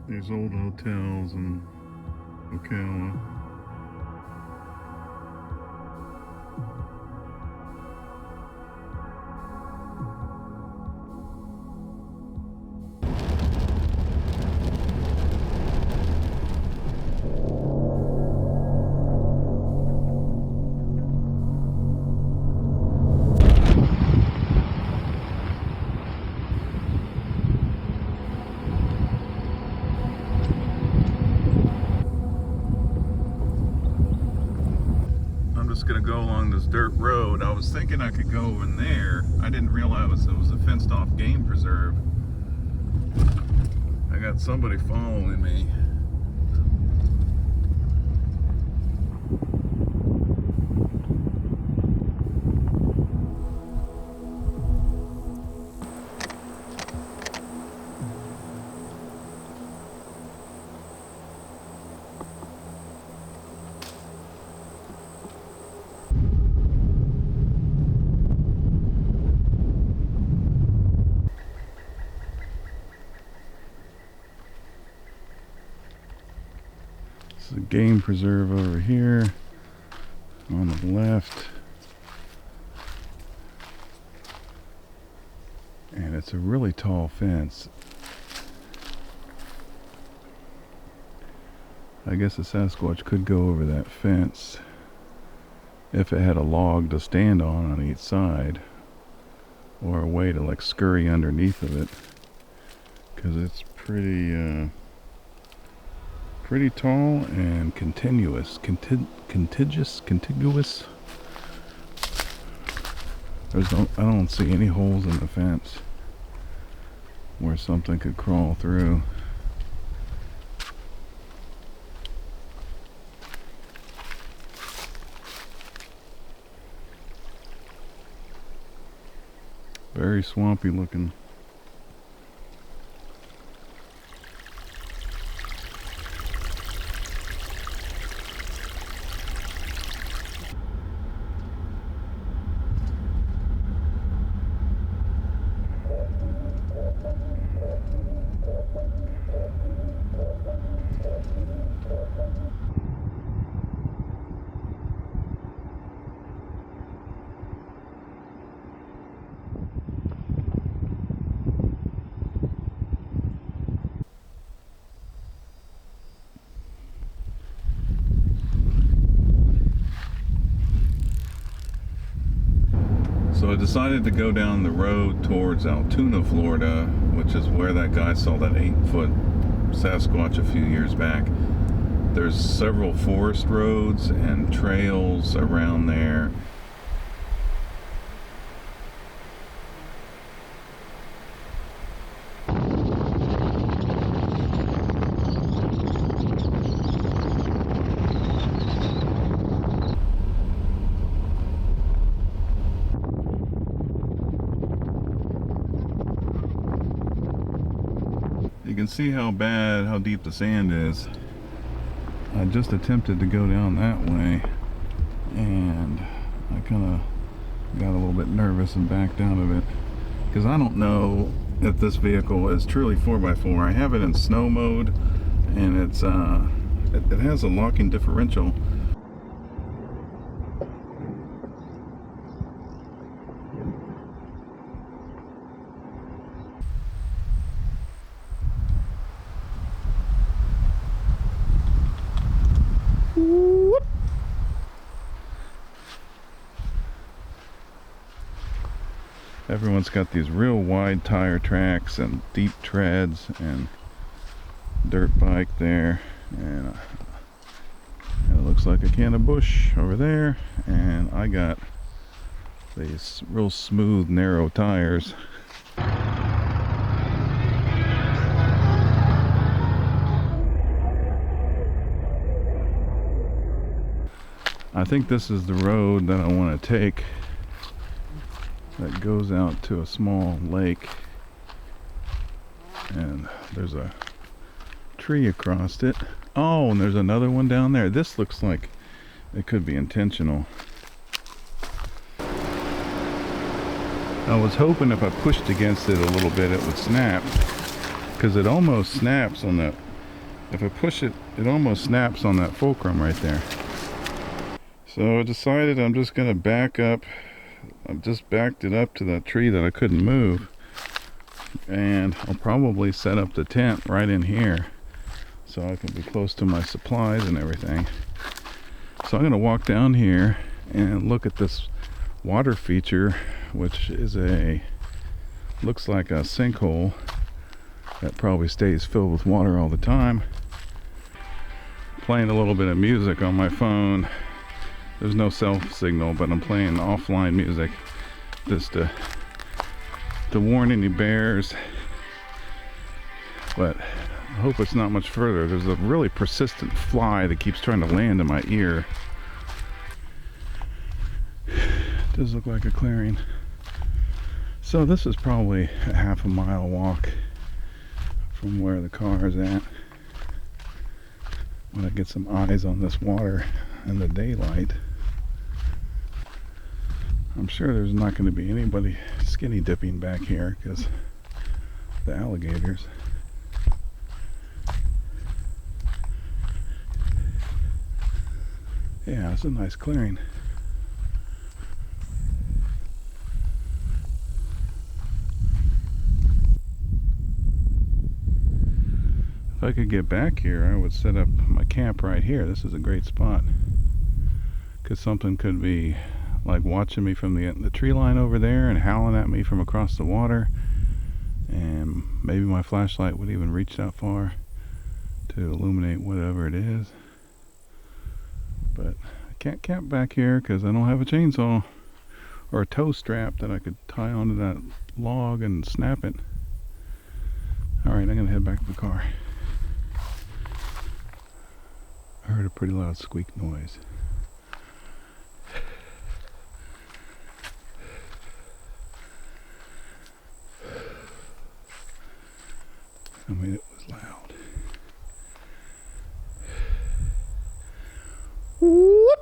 These old hotels in Ocala. Gonna go along this dirt road. I was thinking I could go in there. I didn't realize it was a fenced off game preserve. I got somebody following me. This is a game preserve over here on the left, and it's a really tall fence. I guess a Sasquatch could go over that fence if it had a log to stand on each side, or a way to like scurry underneath of it, because it's pretty tall and contiguous. I don't see any holes in the fence where something could crawl through. Very swampy looking. So I decided to go down the road towards Altoona, Florida, which is where that guy saw that 8-foot Sasquatch a few years back. There's several forest roads and trails around there. You can see how deep the sand is. I just attempted to go down that way, and I kind of got a little bit nervous and backed out of it, because I don't know if this vehicle is truly 4x4. I have it in snow mode, and it has a locking differential. Everyone's got these real wide tire tracks and deep treads and dirt bike there, and it looks like a can of bush over there, and I got these real smooth narrow tires. I think this is the road that I want to take that goes out to a small lake, and there's a tree across it. Oh, and there's another one down there. This looks like it could be intentional. I was hoping if I pushed against it a little bit it would snap, because it almost snaps on If I push it, it almost snaps on that fulcrum right there. So I decided I'm just going to back up. I've just backed it up to that tree that I couldn't move. And I'll probably set up the tent right in here so I can be close to my supplies and everything. So I'm going to walk down here and look at this water feature, which is looks like a sinkhole that probably stays filled with water all the time. Playing a little bit of music on my phone. There's no cell signal, but I'm playing offline music just to warn any bears. But I hope it's not much further. There's a really persistent fly that keeps trying to land in my ear. Does look like a clearing. So this is probably a half-a-mile walk from where the car is at. When I get some eyes on this water in the daylight, I'm sure there's not going to be anybody skinny dipping back here because the alligators. Yeah, it's a nice clearing. If I could get back here, I would set up my camp right here. This is a great spot. Because something could be like watching me from the tree line over there and howling at me from across the water. And maybe my flashlight would even reach that far to illuminate whatever it is. But I can't camp back here because I don't have a chainsaw or a tow strap that I could tie onto that log and snap it. Alright, I'm going to head back to the car. I heard a pretty loud squeak noise. I mean, it was loud. Whoop!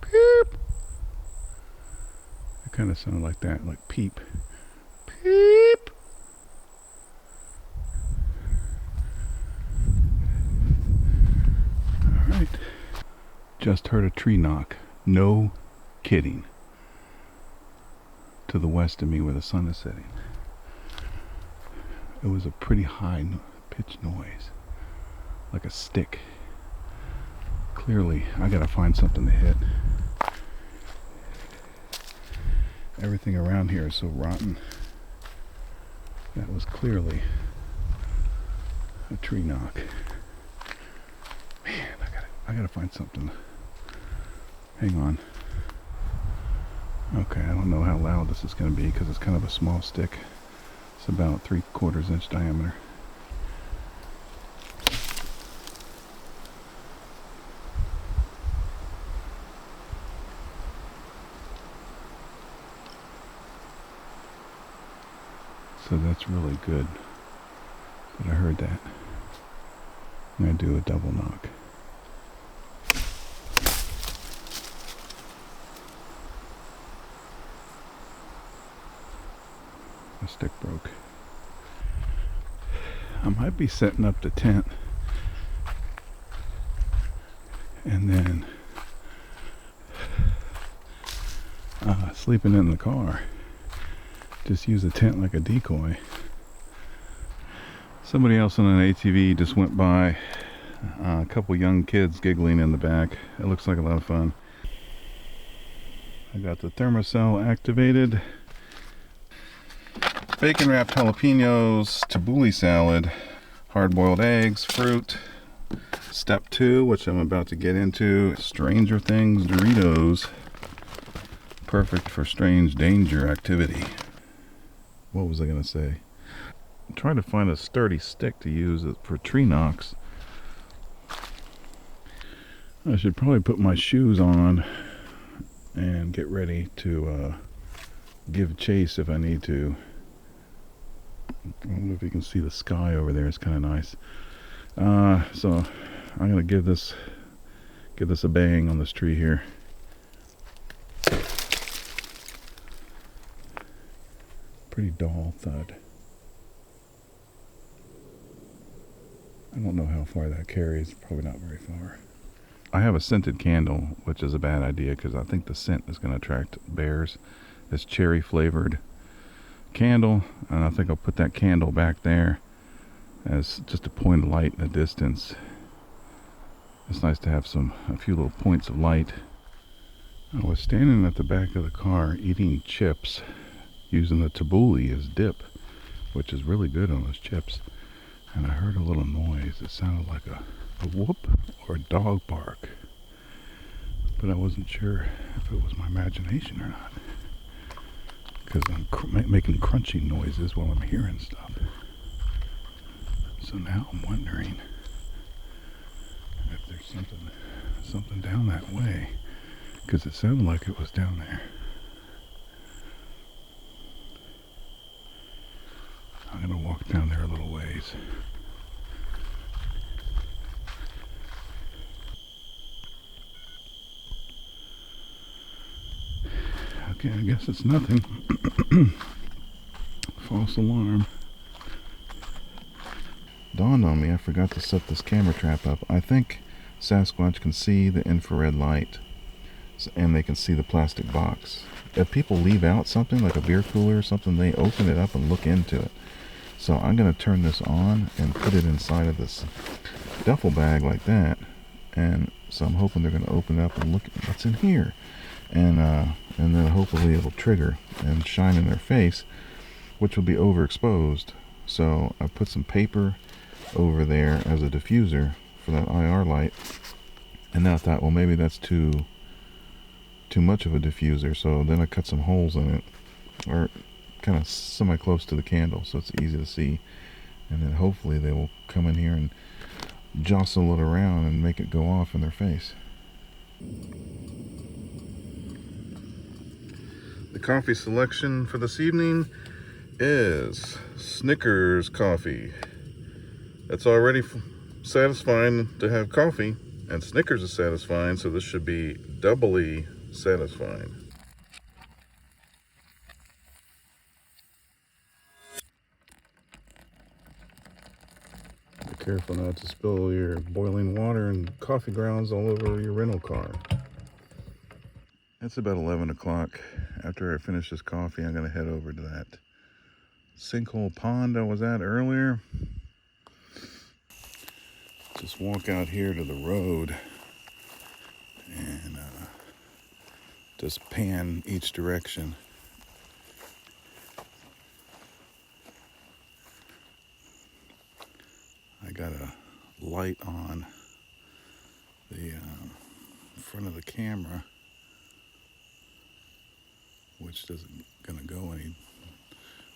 Peep! It kind of sounded like that, like peep. Peep! Alright. Just heard a tree knock. No kidding. To the west of me where the sun is setting. It was a pretty high pitched noise, like a stick. Clearly, I gotta find something to hit. Everything around here is so rotten. That was clearly a tree knock. Man, I gotta find something. Hang on. Okay, I don't know how loud this is going to be because it's kind of a small stick. It's about 3/4 inch diameter. So that's really good that I heard that. I'm going to do a double knock. The stick broke. I might be setting up the tent and then sleeping in the car. Just use the tent like a decoy. Somebody else on an ATV just went by. A couple young kids giggling in the back. It looks like a lot of fun. I got the thermocell activated. Bacon wrapped jalapenos, tabbouleh salad, hard-boiled eggs, fruit. Step 2, which I'm about to get into, Stranger Things Doritos. Perfect for strange danger activity. What was I going to say? I'm trying to find a sturdy stick to use for tree knocks. I should probably put my shoes on and get ready to give chase if I need to. I don't know if you can see the sky over there. It's kind of nice. So I'm gonna give this a bang on this tree here. pretty dull thud. I don't know how far that carries, probably not very far. I have a scented candle, which is a bad idea because I think the scent is going to attract bears. This cherry flavored candle, and I think I'll put that candle back there as just a point of light in the distance. It's nice to have a few little points of light. I was standing at the back of the car eating chips, using the tabbouleh as dip, which is really good on those chips. And I heard a little noise. It sounded like a whoop or a dog bark. But I wasn't sure if it was my imagination or not. Because I'm making crunching noises while I'm hearing stuff. So now I'm wondering if there's something down that way. Because it sounded like it was down there. I'm going to walk down there a little ways. Okay, I guess it's nothing. False alarm. Dawned on me, I forgot to set this camera trap up. I think Sasquatch can see the infrared light, and they can see the plastic box. If people leave out something like a beer cooler or something, they open it up and look into it. So I'm going to turn this on and put it inside of this duffel bag like that. And so I'm hoping they're going to open it up and look at what's in here. And then hopefully it'll trigger and shine in their face, which will be overexposed. So I put some paper over there as a diffuser for that IR light. And now I thought, well, maybe that's too much of a diffuser. So then I cut some holes in it, or kind of semi-close to the candle, so it's easy to see. And then hopefully they will come in here and jostle it around and make it go off in their face. The coffee selection for this evening is Snickers coffee. It's already satisfying to have coffee, and Snickers is satisfying, so this should be doubly satisfying. Be careful not to spill your boiling water and coffee grounds all over your rental car. It's about 11 o'clock. After I finish this coffee, I'm going to head over to that sinkhole pond I was at earlier. Just walk out here to the road and just pan each direction. I got a light on the front of the camera, which isn't gonna go any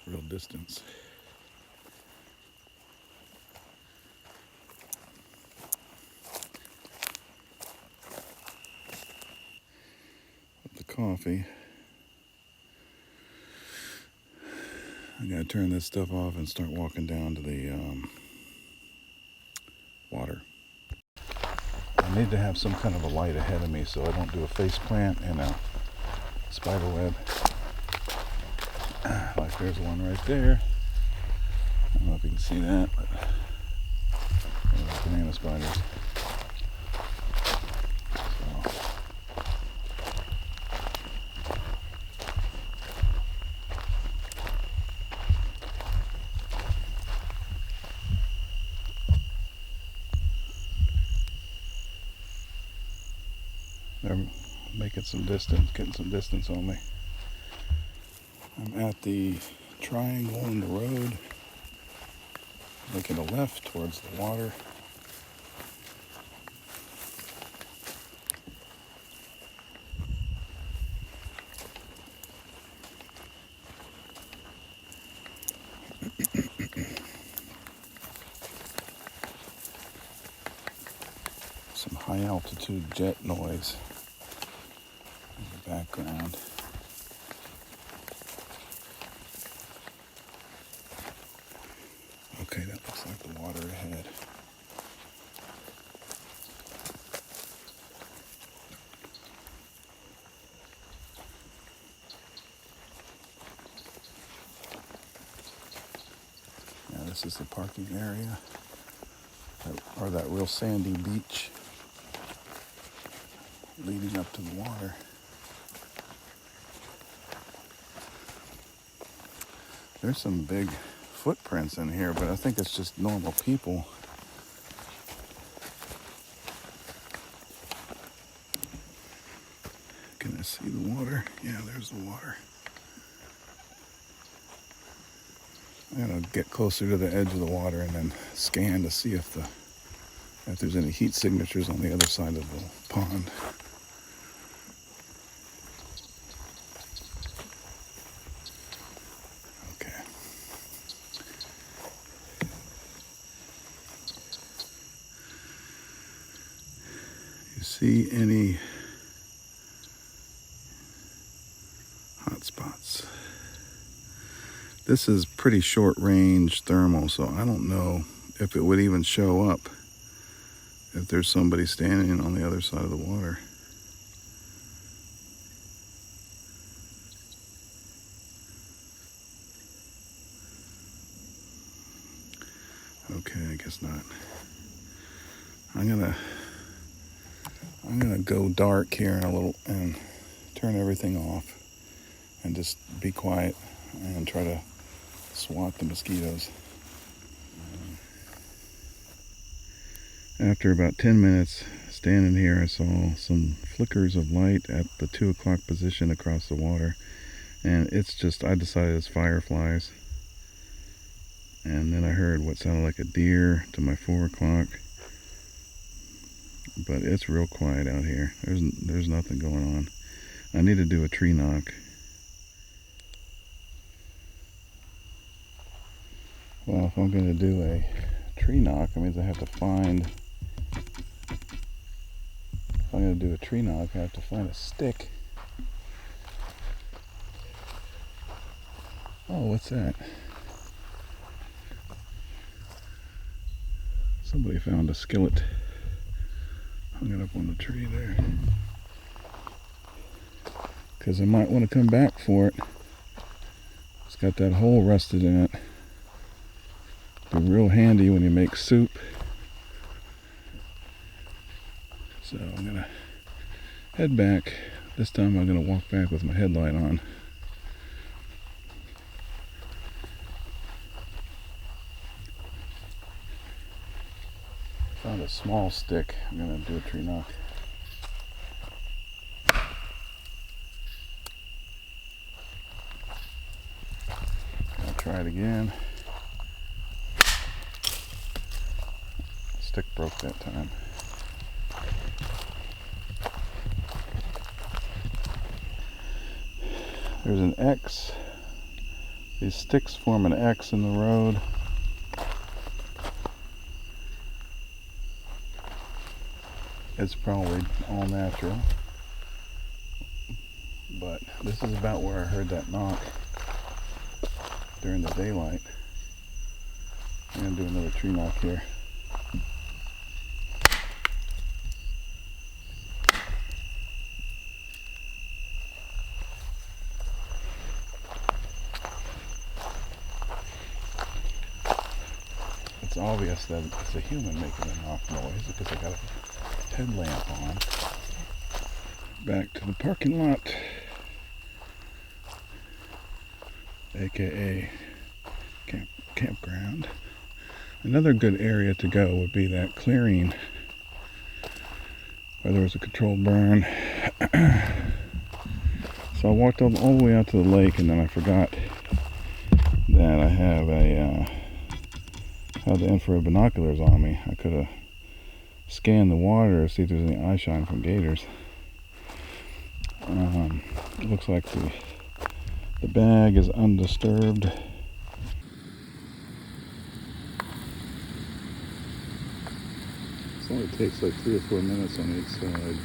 real distance. With the coffee, I gotta turn this stuff off and start walking down to the water. I need to have some kind of a light ahead of me so I don't do a face plant in a spider web. Like there's one right there. I don't know if you can see that, but there's banana spiders. So. They're making some distance, getting some distance on me. I'm at the triangle in the road, making a left towards the water. Some high altitude jet noise in the background. Okay, that looks like the water ahead. this is the parking area, or that real sandy beach leading up to the water. There's some big footprints in here, but I think it's just normal people. Can I see the water? Yeah, there's the water. I'm gonna get closer to the edge of the water and then scan to see if there's any heat signatures on the other side of the pond. Okay. You see any hot spots? This is pretty short range thermal, so I don't know if it would even show up if there's somebody standing on the other side of the water. Okay, I guess not. I'm gonna go dark here in a little and turn everything off and just be quiet and try to swat the mosquitoes. After about 10 minutes standing here, I saw some flickers of light at the 2 o'clock position across the water, and I decided it's fireflies. And then I heard what sounded like a deer to my 4 o'clock, but it's real quiet out here. There's nothing going on. I need to do a tree knock. Well, if I'm going to do a tree knock, it means I have to find... If I'm going to do a tree knock, I have to find a stick. Oh, what's that? Somebody found a skillet. Hung it up on the tree there. Because I might want to come back for it. It's got that hole rusted in it. Be real handy when you make soup. So I'm gonna head back. This time I'm gonna walk back with my headlight on. Found a small stick. I'm gonna do a tree knock. I'll try it again. Stick broke that time. There's an X. These sticks form an X in the road. It's probably all natural, but this is about where I heard that knock during the daylight. I'm gonna do another tree knock here. It's obvious that it's a human making a knock noise because I got a headlamp on. Back to the parking lot, aka campground. Another good area to go would be that clearing where there was a controlled burn. So I walked all the way out to the lake, and then I forgot that I have had the infrared binoculars on me. I could have scanned the water to see if there's any eye shine from gators. It looks like the bag is undisturbed. It only takes like 3 or 4 minutes on each side.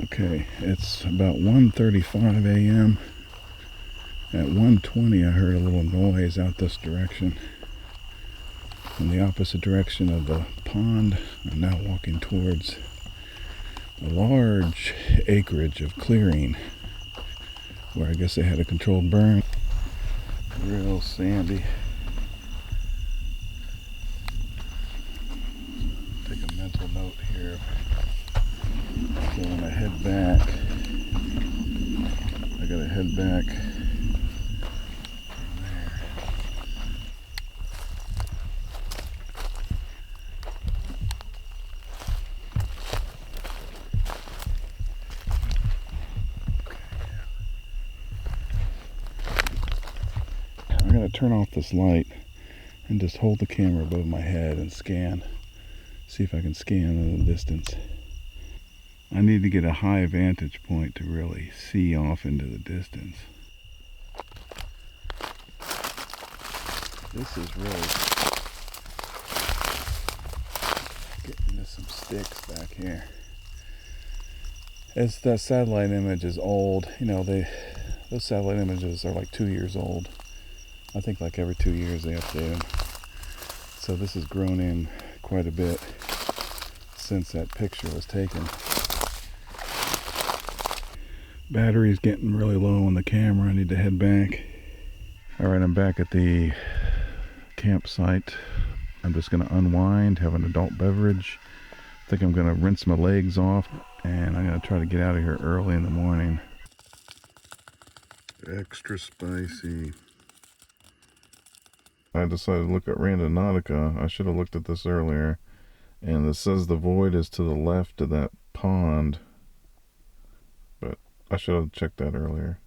Okay, it's about 1:35 a.m. At 1:20 I heard a little noise out this direction. In the opposite direction of the pond. I'm now walking towards large acreage of clearing where I guess they had a controlled burn. Real sandy. Take a mental note here. So when I head back, I gotta head back from there. I'm gonna turn off this light and just hold the camera above my head and scan. See if I can scan in the distance. I need to get a high vantage point to really see off into the distance. This is really getting into some sticks back here. As that satellite image is old, you know, those satellite images are like 2 years old. I think like every 2 years they update them. So this has grown in quite a bit since that picture was taken. Battery's getting really low on the camera. I need to head back. Alright, I'm back at the campsite. I'm just going to unwind, have an adult beverage. I think I'm going to rinse my legs off, and I'm going to try to get out of here early in the morning. Extra spicy. I decided to look at Randonautica. I should have looked at this earlier. And it says the void is to the left of that pond. But I should have checked that earlier.